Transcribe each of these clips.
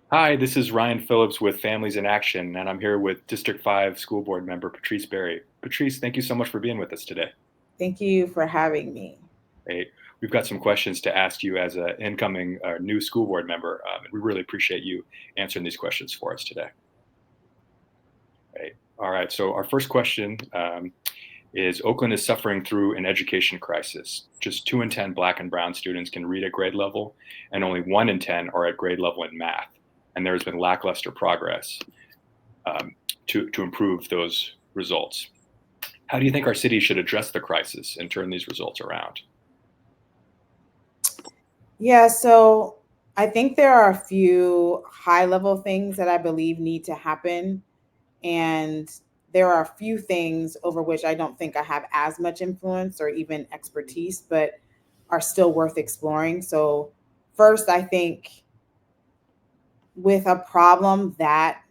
Hi, this is Ryan Phillips with Families in Action, and I'm here with District 5 School Board member Patrice Berry. Patrice, thank you so much for being with us today. Thank you for having me. Hey, we've got some questions to ask you as an incoming new school board member, and we really appreciate you answering these questions for us today. Right. All right, so our first question is Oakland is suffering through an education crisis. Just 2 in 10 Black and Brown students can read at grade level, and only 1 in 10 are at grade level in math. And there has been lackluster progress um, to improve those results. How do you think our city should address the crisis and turn these results around? Yeah, so I think there are a few high level things that I believe need to happen. And there are a few things over which I don't think I have as much influence or even expertise, but are still worth exploring. So, first, I think with a problem that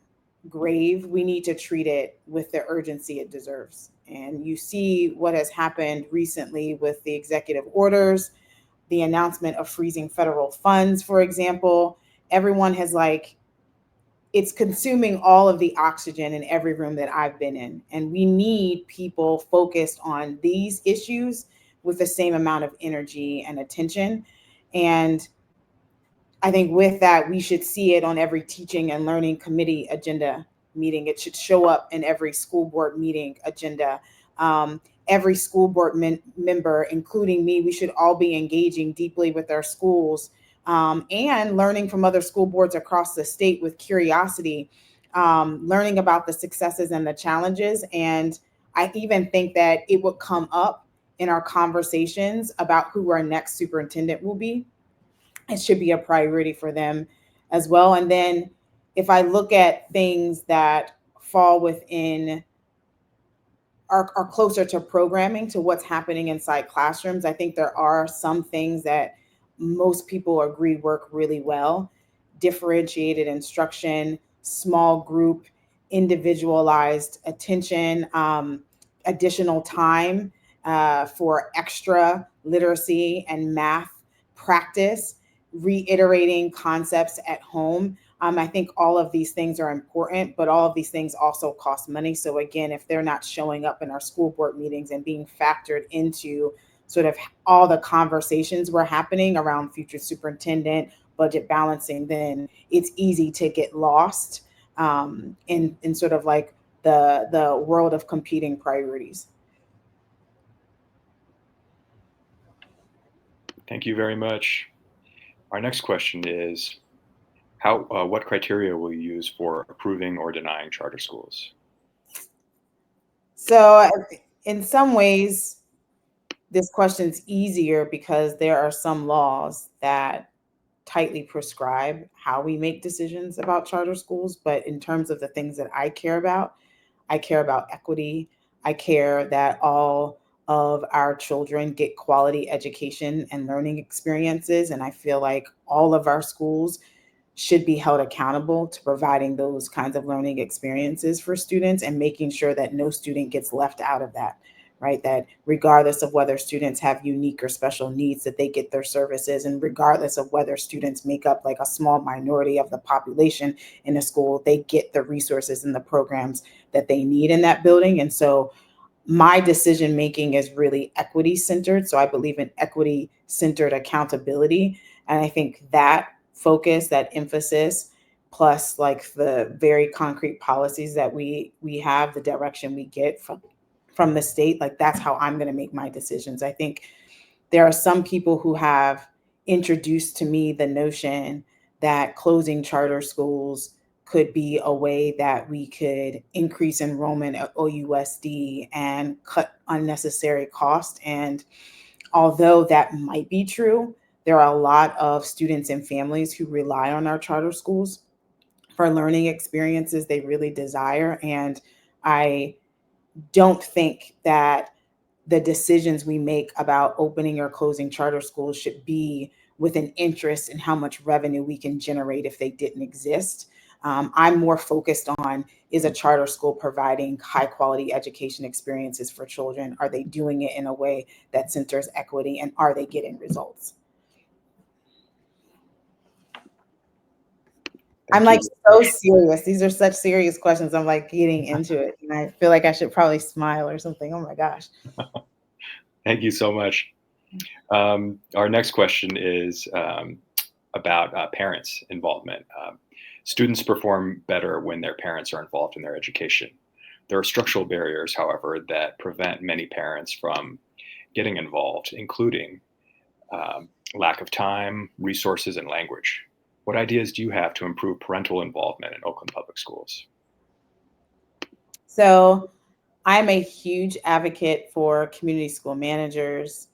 grave, we need to treat it with the urgency it deserves. And you see what has happened recently with the executive orders, the announcement of freezing federal funds, for example. Everyone has it's consuming all of the oxygen in every room that I've been in. And we need people focused on these issues with the same amount of energy and attention. And I think with that, we should see it on every teaching and learning committee agenda meeting. It should show up in every school board meeting agenda. Every school board member, including me, we should all be engaging deeply with our schools and learning from other school boards across the state with curiosity, learning about the successes and the challenges. And I even think that it would come up in our conversations about who our next superintendent will be. It should be a priority for them as well. And then if I look at things that fall within are closer to programming to what's happening inside classrooms, I think there are some things that most people agree work really well. Differentiated instruction, small group, individualized attention, additional time for extra literacy and math practice, reiterating concepts at home. I think all of these things are important, but all of these things also cost money. So, again, if they're not showing up in our school board meetings and being factored into sort of all the conversations we're happening around future superintendent, budget balancing, then it's easy to get lost in sort of like the world of competing priorities. Thank you very much. Our next question is what criteria will you use for approving or denying charter schools? So, in some ways, this question's easier because there are some laws that tightly prescribe how we make decisions about charter schools. But in terms of the things that I care about equity. I care that all of our children get quality education and learning experiences. And I feel like all of our schools should be held accountable to providing those kinds of learning experiences for students and making sure that no student gets left out of that, right? That regardless of whether students have unique or special needs, that they get their services, and regardless of whether students make up like a small minority of the population in a school, they get the resources and the programs that they need in that building. And so my decision making is really equity centered. So I believe in equity centered accountability. And I think that focus, that emphasis, plus like the very concrete policies that we have, the direction we get from the state, like that's how I'm going to make my decisions. I think there are some people who have introduced to me the notion that closing charter schools could be a way that we could increase enrollment at OUSD and cut unnecessary cost. And although that might be true, there are a lot of students and families who rely on our charter schools for learning experiences they really desire. And I don't think that the decisions we make about opening or closing charter schools should be with an interest in how much revenue we can generate if they didn't exist. I'm more focused on, is a charter school providing high quality education experiences for children? Are they doing it in a way that centers equity, and are they getting results? I'm Thank you like very so much. serious. These are such serious questions. I'm like getting into it. And I feel like I should probably smile or something. Oh my gosh. Thank you so much. Our next question is about parents' involvement. Students perform better when their parents are involved in their education. There are structural barriers, however, that prevent many parents from getting involved, including lack of time, resources, and language. What ideas do you have to improve parental involvement in Oakland Public Schools? So I'm a huge advocate for community school managers,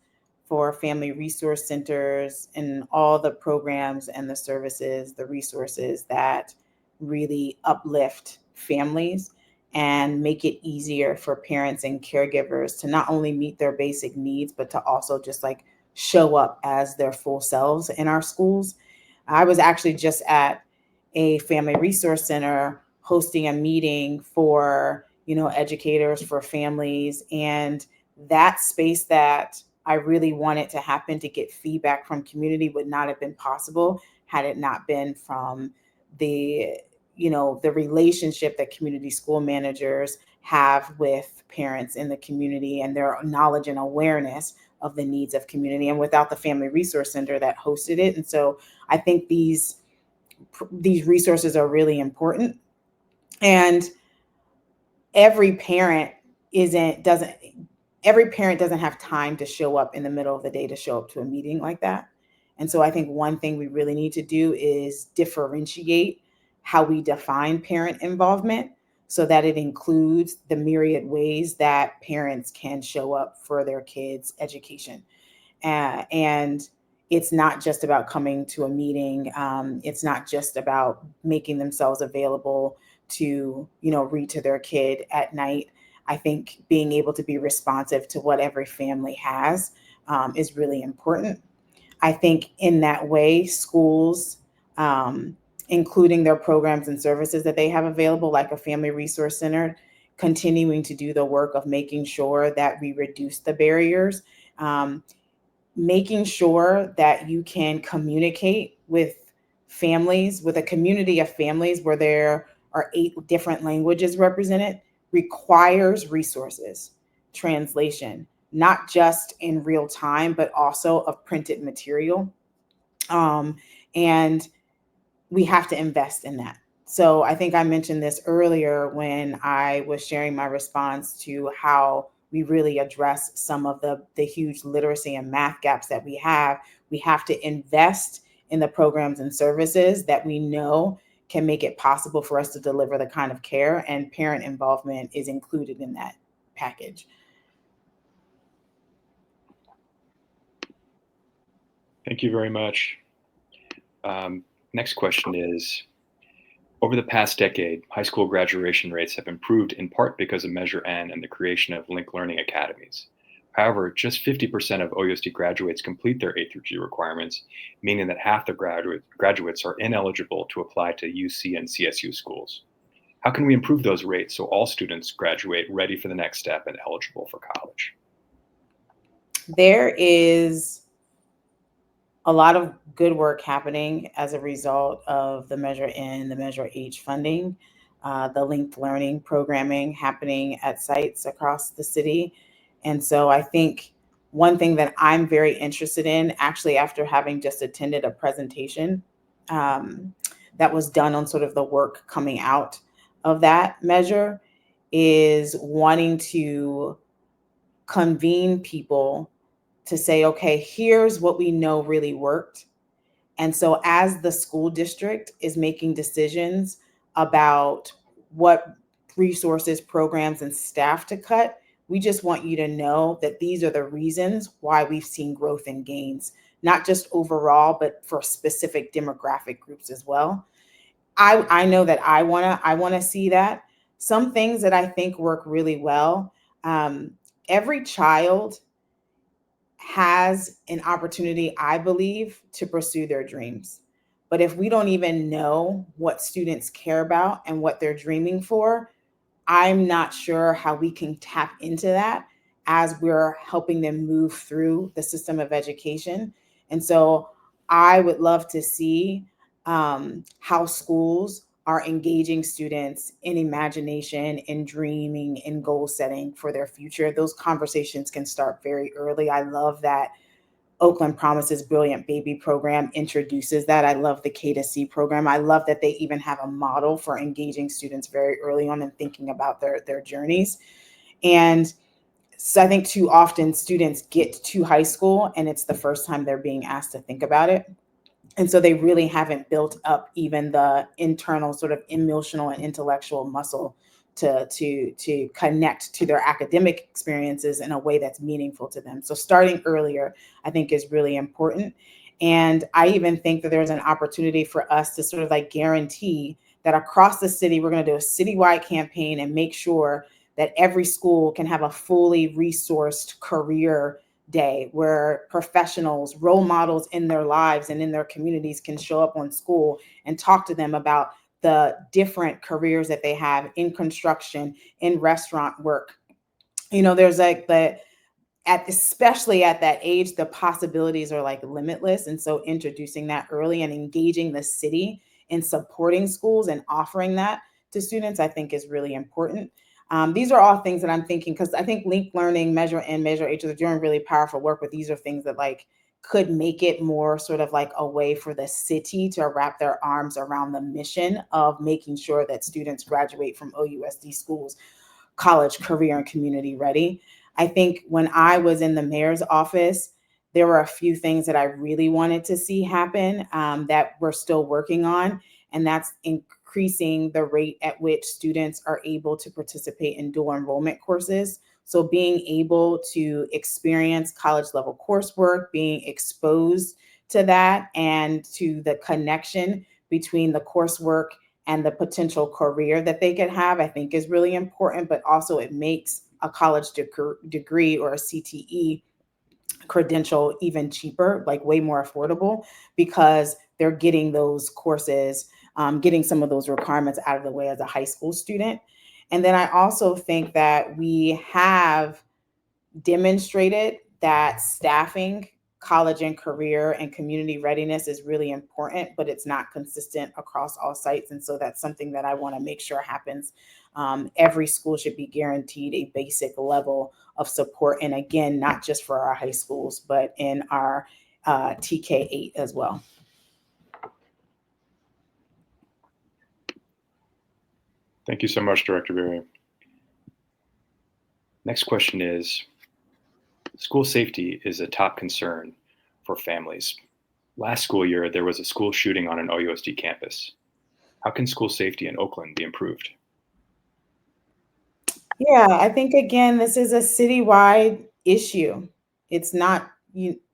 for family resource centers, and all the programs and the services, the resources that really uplift families and make it easier for parents and caregivers to not only meet their basic needs, but to also just like show up as their full selves in our schools. I was actually just at a family resource center hosting a meeting for, educators, for families, and that space that I really wanted to happen to get feedback from community would not have been possible had it not been from the the relationship that community school managers have with parents in the community and their knowledge and awareness of the needs of community, and without the family resource center that hosted it. And so I think these resources are really important. And every parent isn't doesn't every parent doesn't have time to show up in the middle of the day to show up to a meeting like that. And so I think one thing we really need to do is differentiate how we define parent involvement so that it includes the myriad ways that parents can show up for their kids' education. And it's not just about coming to a meeting. It's not just about making themselves available to, read to their kid at night. I think being able to be responsive to what every family has is really important. I think in that way, schools, including their programs and services that they have available, like a family resource center, continuing to do the work of making sure that we reduce the barriers, um, making sure that you can communicate with families, with a community of families where there are 8 different languages represented, requires resources, translation, not just in real time, but also of printed material. Um, and we have to invest in that. So I think I mentioned this earlier when I was sharing my response to how we really address some of the huge literacy and math gaps that we have. We have to invest in the programs and services that we know can make it possible for us to deliver the kind of care, and parent involvement is included in that package. Thank you very much. Next question is, over the past decade, high school graduation rates have improved in part because of Measure N and the creation of linked learning academies. However, just 50% of OUSD graduates complete their A through G requirements, meaning that half the graduates are ineligible to apply to UC and CSU schools. How can we improve those rates so all students graduate ready for the next step and eligible for college? There is a lot of good work happening as a result of the Measure N, the Measure H funding, the linked learning programming happening at sites across the city. And so I think one thing that I'm very interested in, actually, after having just attended a presentation um, that was done on sort of the work coming out of that measure, is wanting to convene people to say, okay, here's what we know really worked. And so, as the school district is making decisions about what resources, programs, and staff to cut, we just want you to know that these are the reasons why we've seen growth and gains, not just overall, but for specific demographic groups as well. I know that I wanna see that. Some things that I think work really well. Every child has an opportunity, I believe, to pursue their dreams. But if we don't even know what students care about and what they're dreaming for, I'm not sure how we can tap into that as we're helping them move through the system of education. And so I would love to see how schools are engaging students in imagination, in dreaming, in goal setting for their future. Those conversations can start very early. I love that Oakland Promises Brilliant Baby program introduces that. I love the K to C program. I love that they even have a model for engaging students very early on and thinking about their journeys. And so I think too often students get to high school and it's the first time they're being asked to think about it. And so they really haven't built up even the internal sort of emotional and intellectual muscle to connect to their academic experiences in a way that's meaningful to them. So starting earlier, I think, is really important. And I even think that there's an opportunity for us to sort of like guarantee that across the city, we're going to do a citywide campaign and make sure that every school can have a fully resourced career day where professionals, role models in their lives and in their communities can show up on school and talk to them about the different careers that they have in construction, in restaurant work. There's like especially at that age, the possibilities are like limitless. And so introducing that early and engaging the city in supporting schools and offering that to students, I think is really important. These are all things that I'm thinking, because I think Link Learning, Measure In, Measure H are doing really powerful work, but these are things that like could make it more sort of like a way for the city to wrap their arms around the mission of making sure that students graduate from OUSD schools college, career, and community ready. I think when I was in the mayor's office, there were a few things that I really wanted to see happen that we're still working on, and that's increasing the rate at which students are able to participate in dual enrollment courses. So being able to experience college level coursework, being exposed to that and to the connection between the coursework and the potential career that they could have, I think is really important. But also it makes a college degree or a CTE credential even cheaper, like way more affordable, because they're getting those courses, getting some of those requirements out of the way as a high school student. And then I also think that we have demonstrated that staffing, college and career and community readiness is really important, but it's not consistent across all sites. And so that's something that I want to make sure happens. Every school should be guaranteed a basic level of support. And again, not just for our high schools, but in our TK8 as well. Thank you so much, Director Berry. Next question is, school safety is a top concern for families. Last school year, there was a school shooting on an OUSD campus. How can school safety in Oakland be improved? Yeah, I think again, this is a citywide issue. It's not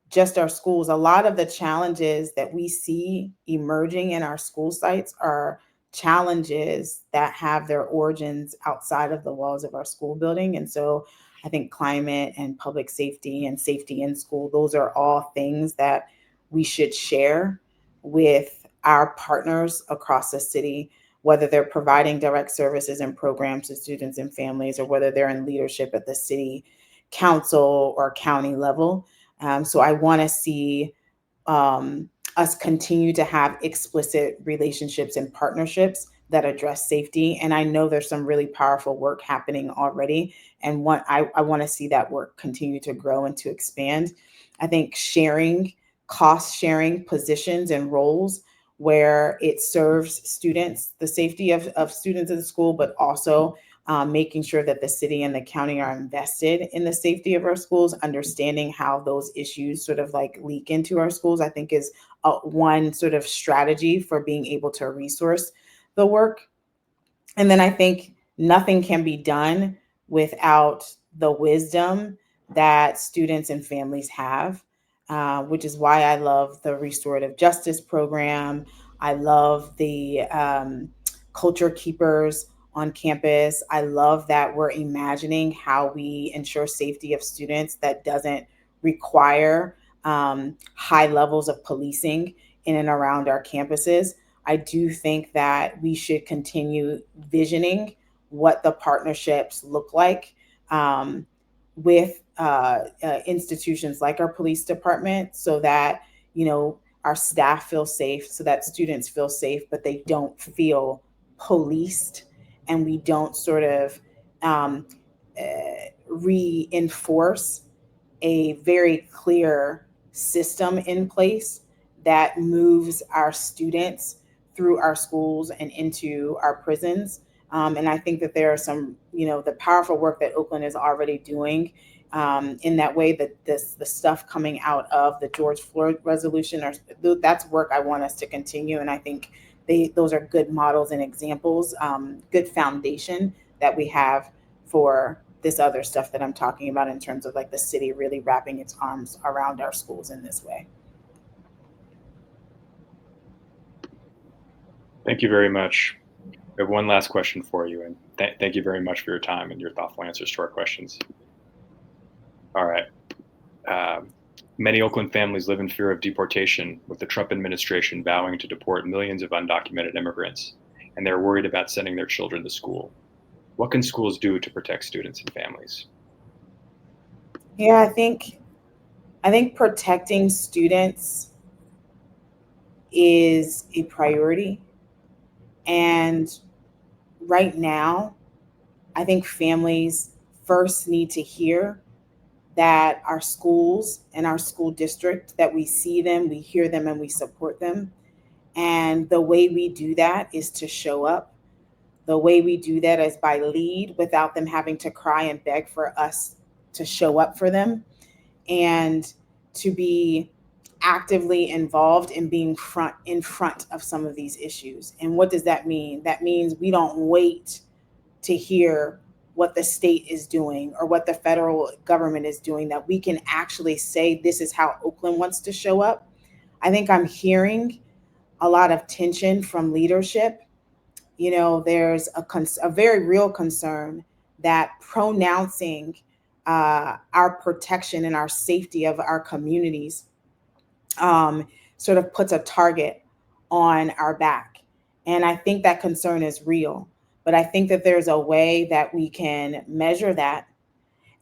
just our schools. A lot of the challenges that we see emerging in our school sites are challenges that have their origins outside of the walls of our school building. And so I think climate and public safety and safety in school, those are all things that we should share with our partners across the city, whether they're providing direct services and programs to students and families, or whether they're in leadership at the city council or county level. So I want to see us continue to have explicit relationships and partnerships that address safety. And I know there's some really powerful work happening already. And I want to see that work continue to grow and to expand. I think cost sharing positions and roles where it serves students, the safety of students in the school, but also making sure that the city and the county are invested in the safety of our schools, understanding how those issues sort of like leak into our schools, I think is one sort of strategy for being able to resource the work. And then I think nothing can be done without the wisdom that students and families have, which is why I love the restorative justice program. I love the culture keepers on campus. I love that we're imagining how we ensure safety of students that doesn't require high levels of policing in and around our campuses. I do think that we should continue visioning what the partnerships look like with institutions like our police department, so that our staff feel safe, so that students feel safe, but they don't feel policed, and we don't sort of um, reinforce a very clear system in place that moves our students through our schools and into our prisons. And I think that there are some, the powerful work that Oakland is already doing in that way, that the stuff coming out of the George Floyd resolution, that's work I want us to continue. And I think those are good models and examples, good foundation that we have for this other stuff that I'm talking about, in terms of like the city really wrapping its arms around our schools in this way. Thank you very much. We have one last question for you, and thank you very much for your time and your thoughtful answers to our questions. All right. Many Oakland families live in fear of deportation, with the Trump administration vowing to deport millions of undocumented immigrants, and they're worried about sending their children to school. What can schools do to protect students and families? Yeah, I think protecting students is a priority. And right now, I think families first need to hear that our schools and our school district, that we see them, we hear them, and we support them. And the way we do that is to show up. The way we do that is by lead, without them having to cry and beg for us to show up for them, and to be actively involved in being in front of some of these issues. And what does that mean? That means we don't wait to hear what the state is doing or what the federal government is doing, that we can actually say, this is how Oakland wants to show up. I think I'm hearing a lot of tension from leadership. There's a very real concern that pronouncing our protection and our safety of our communities sort of puts a target on our back. And I think that concern is real. But I think that there's a way that we can measure that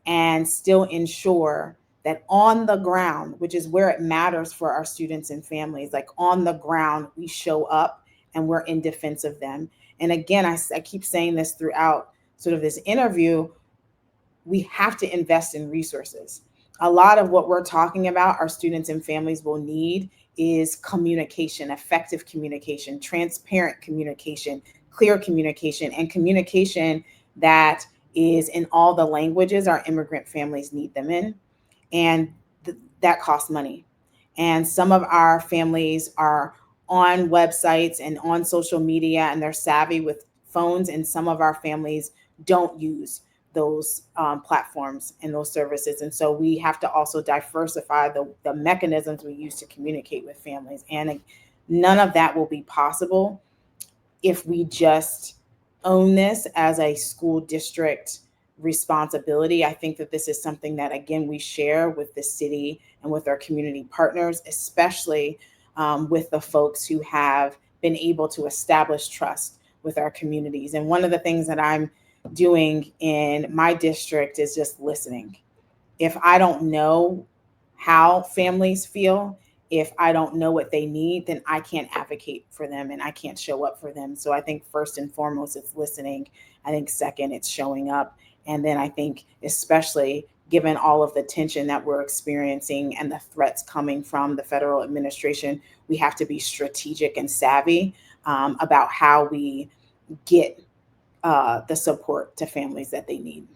and still ensure that on the ground, which is where it matters for our students and families, like on the ground, we show up and we're in defense of them. And again, I keep saying this throughout sort of this interview, we have to invest in resources. A lot of what we're talking about, our students and families will need, is communication, effective communication, transparent communication, clear communication, and communication that is in all the languages our immigrant families need them in. And that costs money. And some of our families are on websites and on social media, and they're savvy with phones, and some of our families don't use those platforms and those services. And so we have to also diversify the mechanisms we use to communicate with families. And none of that will be possible if we just own this as a school district responsibility. I think that this is something that, again, we share with the city and with our community partners, especially with the folks who have been able to establish trust with our communities. And one of the things that I'm doing in my district is just listening. If I don't know how families feel, if I don't know what they need, then I can't advocate for them and I can't show up for them. So I think first and foremost, it's listening. I think second, it's showing up. And then I think, especially given all of the tension that we're experiencing and the threats coming from the federal administration, we have to be strategic and savvy about how we get the support to families that they need.